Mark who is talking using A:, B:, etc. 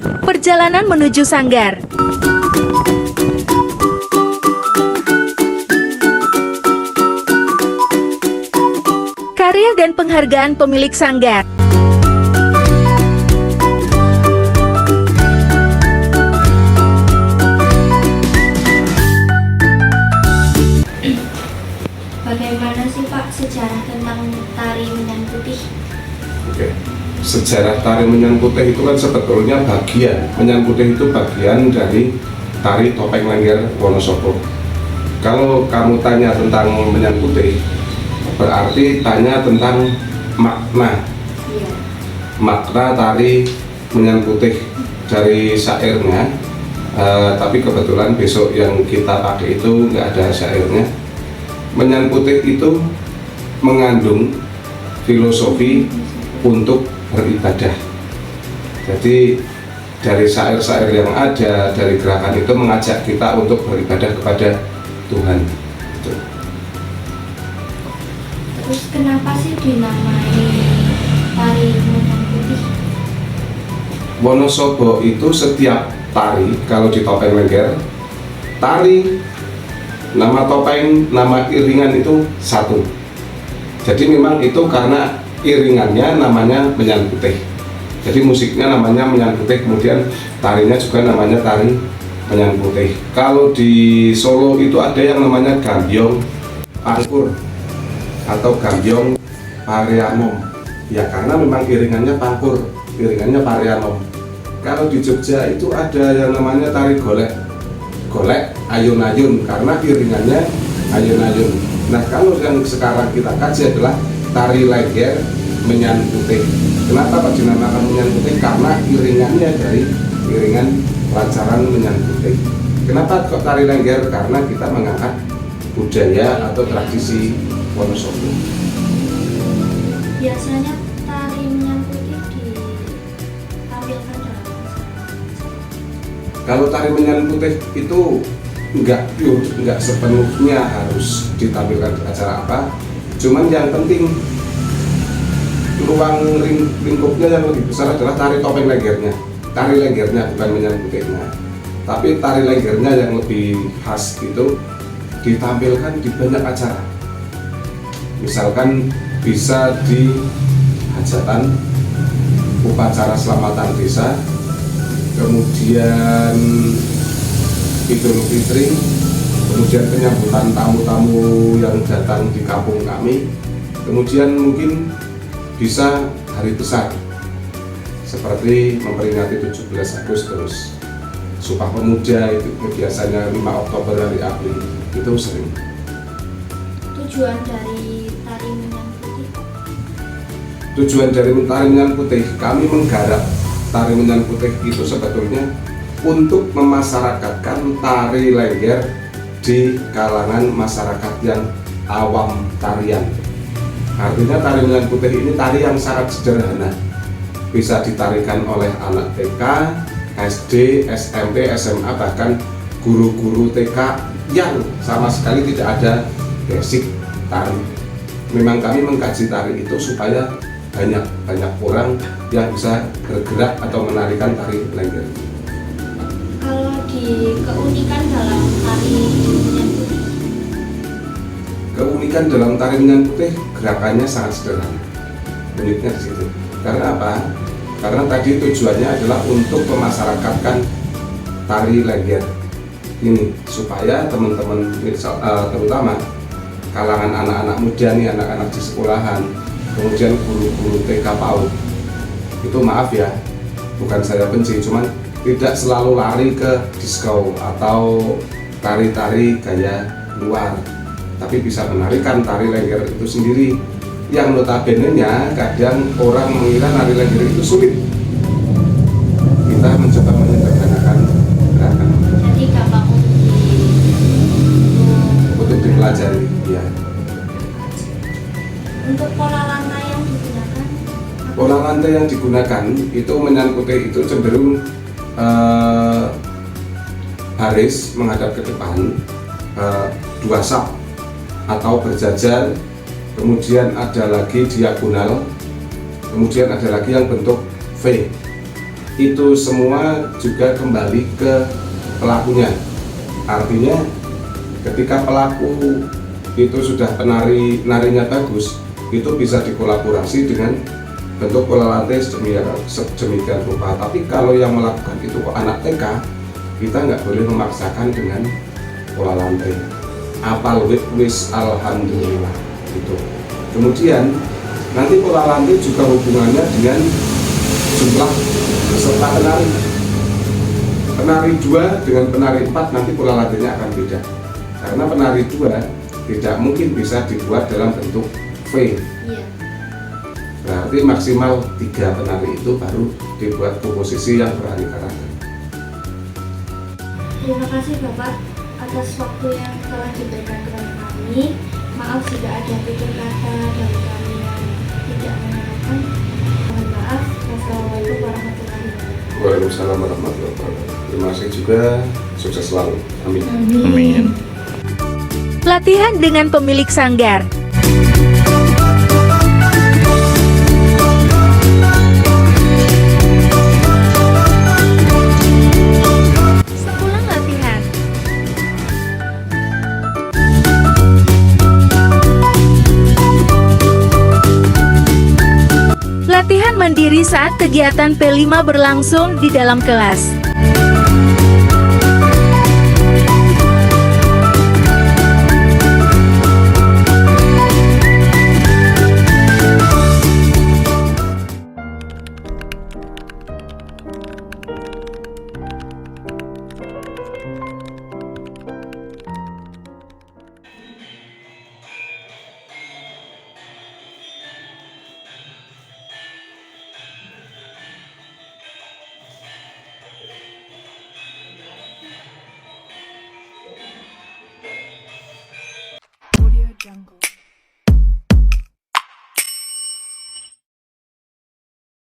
A: Perjalanan menuju sanggar. Karir dan penghargaan pemilik sanggar.
B: Bagaimana sih Pak sejarah tentang tari Menyan Putih?
C: Oke. Sejarah tari Menyan Putih itu kan sebetulnya Menyan Putih itu bagian dari tari topeng Lengger Wonosobo. Kalau kamu tanya tentang Menyan Putih, berarti tanya tentang makna.
B: Iya.
C: Makna tari Menyan Putih dari syairnya. Tapi kebetulan besok yang kita pakai itu nggak ada syairnya. Menyan Putih itu mengandung filosofi untuk beribadah. Jadi dari syair-syair yang ada, dari gerakan itu mengajak kita untuk beribadah kepada Tuhan. Gitu.
B: Terus kenapa sih dinamai tari Menyan Putih?
C: Wonosobo itu setiap tari, kalau di topeng Lengger, tari, nama topeng, nama iringan itu satu. Jadi memang itu karena iringannya namanya Menyan Putih. Jadi musiknya namanya Menyan Putih, kemudian tarinya juga namanya tari Menyan Putih. Kalau di Solo itu ada yang namanya Gambyong Pangkur atau Gambyong Parianom. Ya karena memang iringannya pangkur, iringannya Parianom. Kalau di Jogja itu ada yang namanya tari golek ayun-ayun karena iringannya ayun-ayun. Nah kalau yang sekarang kita kaji adalah tari Lengger Menyan Putih. Kenapa kok dinamakan Menyan Putih? Karena iringannya dari iringan pelajaran Menyan Putih. Kenapa kok tari Lengger? Karena kita mengangkat budaya atau tradisi Wonosobo.
B: Biasanya tari Menyan Putih ditampilkan dalam
C: Kalau tari Menyan Putih itu enggak pure, enggak sepenuhnya harus ditampilkan di acara apa. Cuman yang penting ruang lingkupnya yang lebih besar adalah tari topeng Lenggernya. Tari Lenggernya bukan Menyan Putihnya. Tapi tari Lenggernya yang lebih khas itu ditampilkan di banyak acara. Misalkan bisa di hajatan, upacara selamatan desa, kemudian Idul Fitri, kemudian penyambutan tamu-tamu yang datang di kampung kami, kemudian mungkin bisa hari besar seperti memperingati 17 Agustus, Sumpah Pemuda itu biasanya 5 Oktober hari ABRI, itu sering.
B: tujuan dari tari Menyan Putih.
C: Tujuan dari tari Menyan Putih, kami menggarap tari Menyan Putih itu sebetulnya untuk memasyarakatkan tari Lengger di kalangan masyarakat yang awam tarian. Artinya tari Menyan Putih ini tari yang sangat sederhana, bisa ditarikan oleh anak TK, SD, SMP, SMA, bahkan guru-guru TK yang sama sekali tidak ada basic tari. Memang kami mengkaji tari itu supaya banyak orang yang bisa bergerak atau menarikan tari Lengger.
B: Kalau di keunikan dalam tari Menyan Putih,
C: Keunikan dalam tari Menyan Putih gerakannya sangat sederhana. Uniknya di situ. Karena apa? Karena tadi tujuannya adalah untuk memasyarakatkan tari Lengger ini supaya teman-teman terutama kalangan anak-anak muda nih, anak-anak di sekolahan, kemudian guru-guru TK PAUD itu, maaf ya, bukan saya benci, cuman tidak selalu lari ke disco atau tari-tari gaya luar, tapi bisa menarikan tari Lengger itu sendiri, yang notabene-nya kadang orang mengira tari Lengger itu sulit. Kita mencoba menyederhanakan gerakan
B: jadi gampang
C: untuk dipelajari ya.
B: Untuk pola lantai yang digunakan,
C: Pola lantai yang digunakan itu Menyan Putih itu cenderung baris menghadap ke depan, dua sak atau berjajar, kemudian ada lagi diagonal, kemudian ada lagi yang bentuk V. itu semua juga kembali ke pelakunya. Artinya ketika pelaku itu sudah narinya bagus, itu bisa dikolaborasi dengan bentuk pola lantai sedemikian rupa. Tapi kalau yang melakukan itu kok anak TK, kita nggak boleh memaksakan dengan pola lantai. Apal wis alhamdulillah gitu. Kemudian nanti pola lantai juga hubungannya dengan jumlah peserta penari. Penari 2 dengan penari 4 nanti pola lantainya akan beda. Karena penari 2 tidak mungkin bisa dibuat dalam bentuk V.
B: Iya.
C: Berarti maksimal 3 penari itu baru dibuat komposisi yang beraneka ragam.
B: Terima kasih Bapak atas waktu yang telah diberikan kepada kami. Maaf jika ada tutur kata dari kami yang tidak mengenakan. Mohon maaf. Wassalamualaikum warahmatullahi wabarakatuh.
C: Waalaikumsalam warahmatullahi wabarakatuh. Terima kasih juga, sukses selalu. Amin.
D: Amin.
A: Latihan dengan pemilik sanggar. Sepulang latihan, latihan mandiri saat kegiatan P5 berlangsung di dalam kelas.